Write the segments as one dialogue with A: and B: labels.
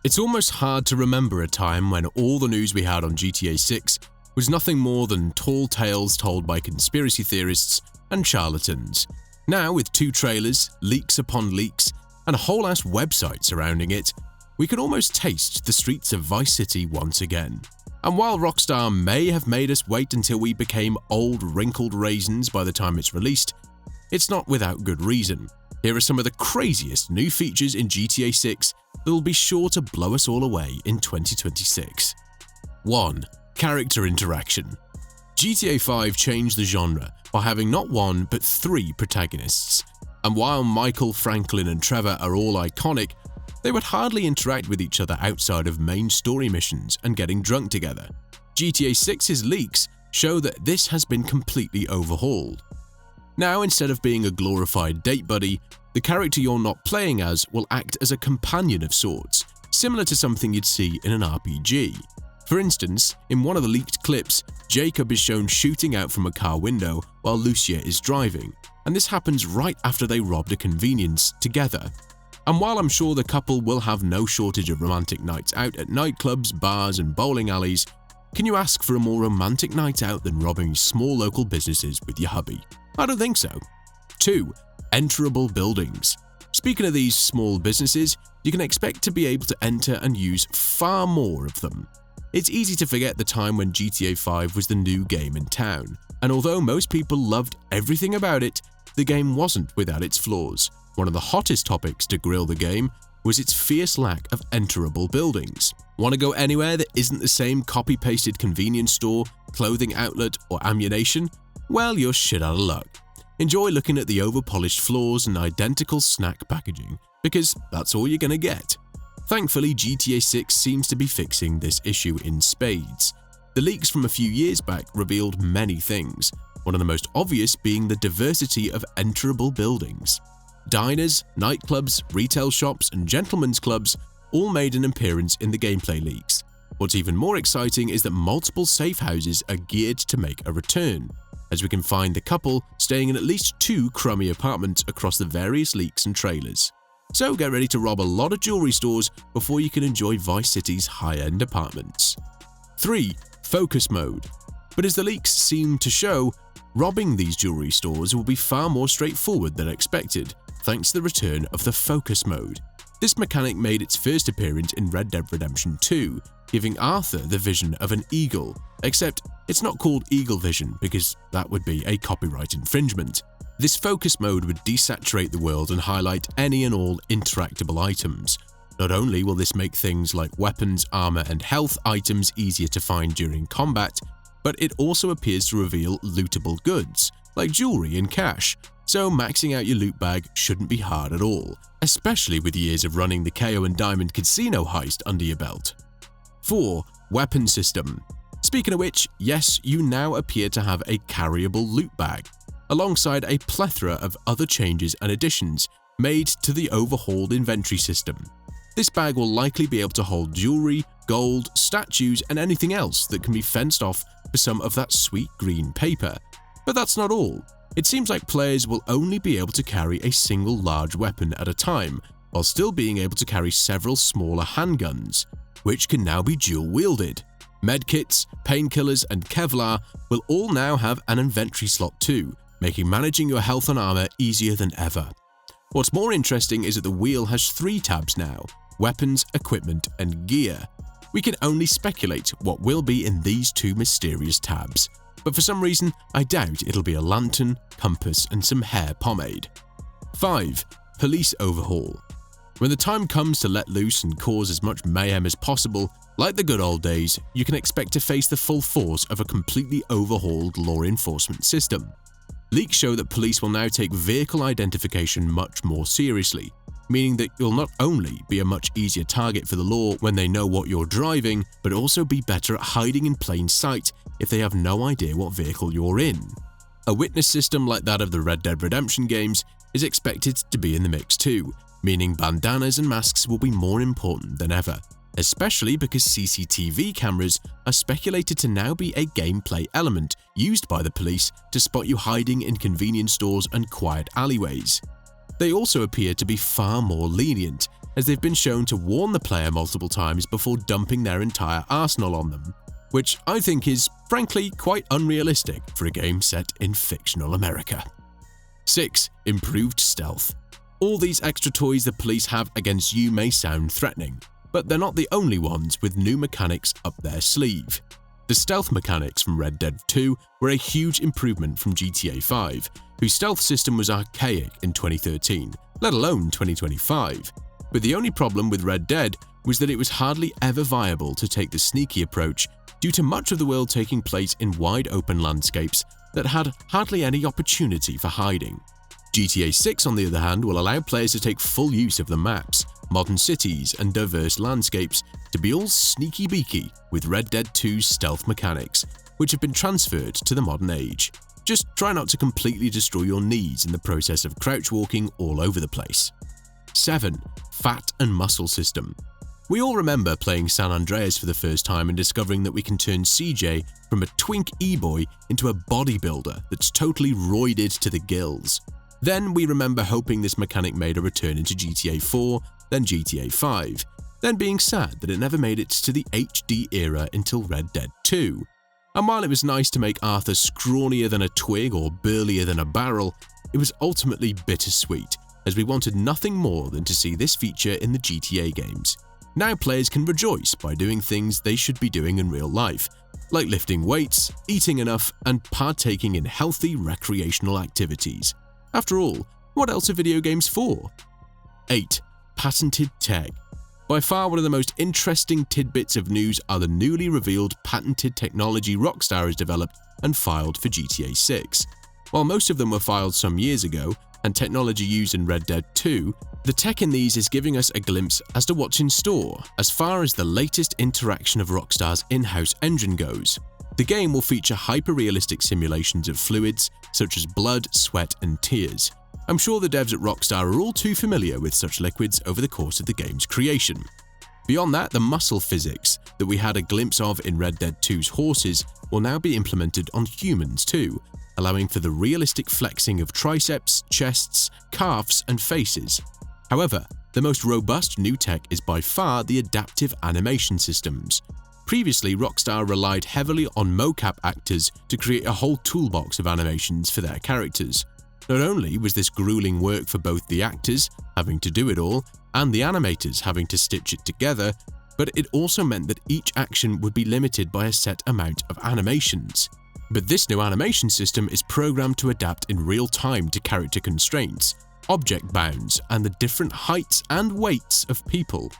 A: It's almost hard to remember a time when all the news we had on GTA 6 was nothing more than tall tales told by conspiracy theorists and charlatans. Now, with 2 trailers, leaks upon leaks, and a whole-ass website surrounding it, we can almost taste the streets of Vice City once again. And while Rockstar may have made us wait until we became old, wrinkled raisins by the time it's released, it's not without good reason. Here are some of the craziest new features in GTA 6 that will be sure to blow us all away in 2026. 1. Character interaction. GTA 5 changed the genre by having not 1 but 3 protagonists, and while Michael, Franklin and Trevor are all iconic, they would hardly interact with each other outside of main story missions and getting drunk together. GTA 6's leaks show that this has been completely overhauled. Now, instead of being a glorified date buddy, the character you're not playing as will act as a companion of sorts, similar to something you'd see in an RPG. For instance, in one of the leaked clips, Jacob is shown shooting out from a car window while Lucia is driving, and this happens right after they robbed a convenience together. And while I'm sure the couple will have no shortage of romantic nights out at nightclubs, bars and bowling alleys, can you ask for a more romantic night out than robbing small local businesses with your hubby? I don't think so. 2. Enterable buildings. Speaking of these small businesses, you can expect to be able to enter and use far more of them. It's easy to forget the time when GTA 5 was the new game in town, and although most people loved everything about it, the game wasn't without its flaws. One of the hottest topics to grill the game was its fierce lack of enterable buildings. Want to go anywhere that isn't the same copy-pasted convenience store, clothing outlet, or ammunition? Well, you're shit out of luck. Enjoy looking at the over-polished floors and identical snack packaging, because that's all you're gonna get. Thankfully, GTA 6 seems to be fixing this issue in spades. The leaks from a few years back revealed many things, one of the most obvious being the diversity of enterable buildings. Diners, nightclubs, retail shops, and gentlemen's clubs all made an appearance in the gameplay leaks. What's even more exciting is that multiple safe houses are geared to make a return, as we can find the couple staying in at least 2 crummy apartments across the various leaks and trailers. So get ready to rob a lot of jewelry stores before you can enjoy Vice City's high-end apartments. 3. Focus mode. But as the leaks seem to show, robbing these jewelry stores will be far more straightforward than expected, thanks to the return of the focus mode. This mechanic made its first appearance in Red Dead Redemption 2, giving Arthur the vision of an eagle, except it's not called Eagle Vision because that would be a copyright infringement. This focus mode would desaturate the world and highlight any and all interactable items. Not only will this make things like weapons, armor, and health items easier to find during combat, but it also appears to reveal lootable goods, like jewelry and cash, so maxing out your loot bag shouldn't be hard at all, especially with years of running the KO and Diamond Casino heist under your belt. 4. Weapon system. Speaking of which, yes, you now appear to have a carryable loot bag, alongside a plethora of other changes and additions made to the overhauled inventory system. This bag will likely be able to hold jewelry, gold, statues, and anything else that can be fenced off for some of that sweet green paper. But that's not all. It seems like players will only be able to carry a single large weapon at a time, while still being able to carry several smaller handguns, which can now be dual-wielded. Medkits, painkillers, and Kevlar will all now have an inventory slot too, making managing your health and armor easier than ever. What's more interesting is that the wheel has 3 tabs now: weapons, equipment, and gear. We can only speculate what will be in these 2 mysterious tabs, but for some reason I doubt it'll be a lantern, compass, and some hair pomade. 5. Police overhaul. When the time comes to let loose and cause as much mayhem as possible, like the good old days, you can expect to face the full force of a completely overhauled law enforcement system. Leaks show that police will now take vehicle identification much more seriously, meaning that you'll not only be a much easier target for the law when they know what you're driving, but also be better at hiding in plain sight if they have no idea what vehicle you're in. A witness system like that of the Red Dead Redemption games is expected to be in the mix too, meaning bandanas and masks will be more important than ever, especially because CCTV cameras are speculated to now be a gameplay element used by the police to spot you hiding in convenience stores and quiet alleyways. They also appear to be far more lenient, as they've been shown to warn the player multiple times before dumping their entire arsenal on them, which I think is, frankly, quite unrealistic for a game set in fictional America. 6. Improved stealth. All these extra toys the police have against you may sound threatening, but they're not the only ones with new mechanics up their sleeve. The stealth mechanics from Red Dead 2 were a huge improvement from GTA 5, whose stealth system was archaic in 2013, let alone 2025. But the only problem with Red Dead was that it was hardly ever viable to take the sneaky approach due to much of the world taking place in wide open landscapes that had hardly any opportunity for hiding. GTA 6, on the other hand, will allow players to take full use of the maps, modern cities, and diverse landscapes to be all sneaky beaky with Red Dead 2's stealth mechanics, which have been transferred to the modern age. Just try not to completely destroy your knees in the process of crouch walking all over the place. 7. Fat and muscle system. We all remember playing San Andreas for the first time and discovering that we can turn CJ from a twink e-boy into a bodybuilder that's totally roided to the gills. Then we remember hoping this mechanic made a return into GTA 4, then GTA 5, then being sad that it never made it to the HD era until Red Dead 2. And while it was nice to make Arthur scrawnier than a twig or burlier than a barrel, it was ultimately bittersweet, as we wanted nothing more than to see this feature in the GTA games. Now players can rejoice by doing things they should be doing in real life, like lifting weights, eating enough, and partaking in healthy recreational activities. After all, what else are video games for? 8. Patented tech. By far one of the most interesting tidbits of news are the newly revealed patented technology Rockstar has developed and filed for GTA 6. While most of them were filed some years ago, and technology used in Red Dead 2, the tech in these is giving us a glimpse as to what's in store as far as the latest interaction of Rockstar's in-house engine goes. The game will feature hyper-realistic simulations of fluids such as blood, sweat, and tears. I'm sure the devs at Rockstar are all too familiar with such liquids over the course of the game's creation. Beyond that, the muscle physics that we had a glimpse of in Red Dead 2's horses will now be implemented on humans too, allowing for the realistic flexing of triceps, chests, calves, and faces. However, the most robust new tech is by far the adaptive animation systems. Previously, Rockstar relied heavily on mocap actors to create a whole toolbox of animations for their characters. Not only was this grueling work for both the actors, having to do it all, and the animators having to stitch it together, but it also meant that each action would be limited by a set amount of animations. But this new animation system is programmed to adapt in real time to character constraints, object bounds, and the different heights and weights of people.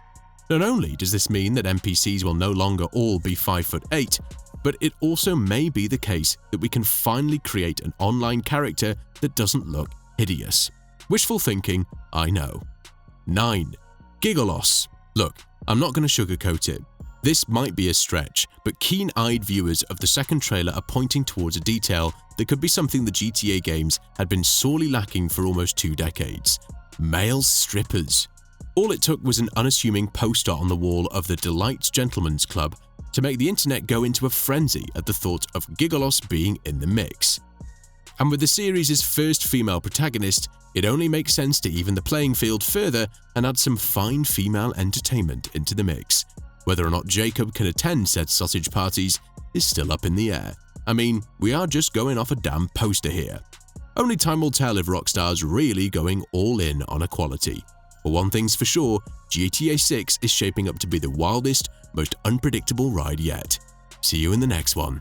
A: Not only does this mean that NPCs will no longer all be 5'8", but it also may be the case that we can finally create an online character that doesn't look hideous. Wishful thinking, I know. 9. Gigalos. Look, I'm not going to sugarcoat it. This might be a stretch, but keen-eyed viewers of the second trailer are pointing towards a detail that could be something the GTA games had been sorely lacking for almost 2 decades. Male strippers. All it took was an unassuming poster on the wall of the Delights Gentlemen's Club to make the internet go into a frenzy at the thought of Gigalos being in the mix. And with the series' first female protagonist, it only makes sense to even the playing field further and add some fine female entertainment into the mix. Whether or not Jacob can attend said sausage parties is still up in the air. I mean, we are just going off a damn poster here. Only time will tell if Rockstar's really going all in on equality. But one thing's for sure, GTA 6 is shaping up to be the wildest, most unpredictable ride yet. See you in the next one.